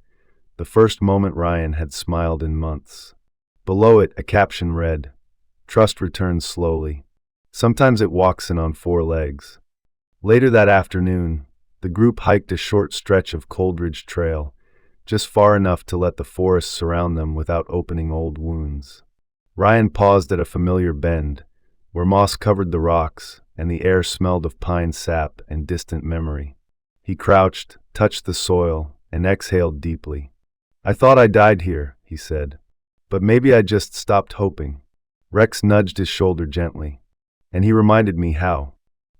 the first moment Ryan had smiled in months. Below it, a caption read, "Trust returns slowly. Sometimes it walks in on 4 legs." Later that afternoon, the group hiked a short stretch of Coldridge Trail, just far enough to let the forest surround them without opening old wounds. Ryan paused at a familiar bend, where moss covered the rocks and the air smelled of pine sap and distant memory. He crouched, touched the soil, and exhaled deeply. "I thought I died here," he said. "But maybe I just stopped hoping." Rex nudged his shoulder gently, and he reminded me how.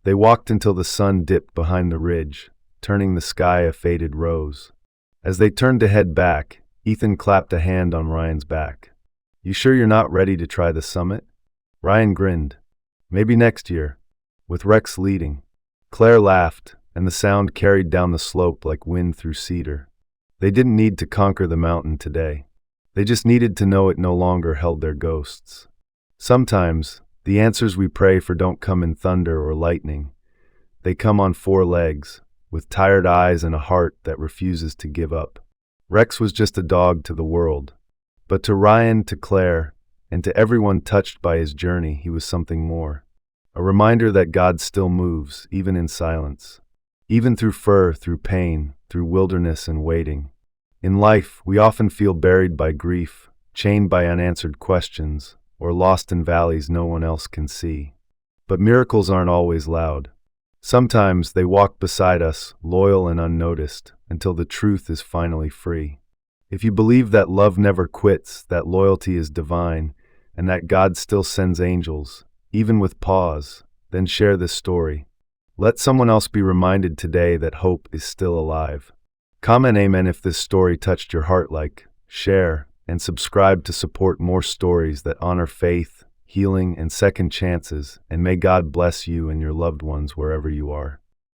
They walked until the sun dipped behind the ridge, turning the sky a faded rose. As they turned to head back, Ethan clapped a hand on Ryan's back. "You sure you're not ready to try the summit?" Ryan grinned. "Maybe next year," with Rex leading. Claire laughed, and the sound carried down the slope like wind through cedar. They didn't need to conquer the mountain today. They just needed to know it no longer held their ghosts. Sometimes, the answers we pray for don't come in thunder or lightning. They come on 4 legs, with tired eyes and a heart that refuses to give up. Rex was just a dog to the world. But to Ryan, to Claire, and to everyone touched by his journey, he was something more. A reminder that God still moves, even in silence. Even through fur, through pain, through wilderness and waiting. In life, we often feel buried by grief, chained by unanswered questions, or lost in valleys no one else can see. But miracles aren't always loud. Sometimes they walk beside us, loyal and unnoticed, until the truth is finally free. If you believe that love never quits, that loyalty is divine, and that God still sends angels, even with pause, then share this story. Let someone else be reminded today that hope is still alive. Comment amen if this story touched your heart, like, share, and subscribe to support more stories that honor faith, healing, and second chances, and may God bless you and your loved ones wherever you are.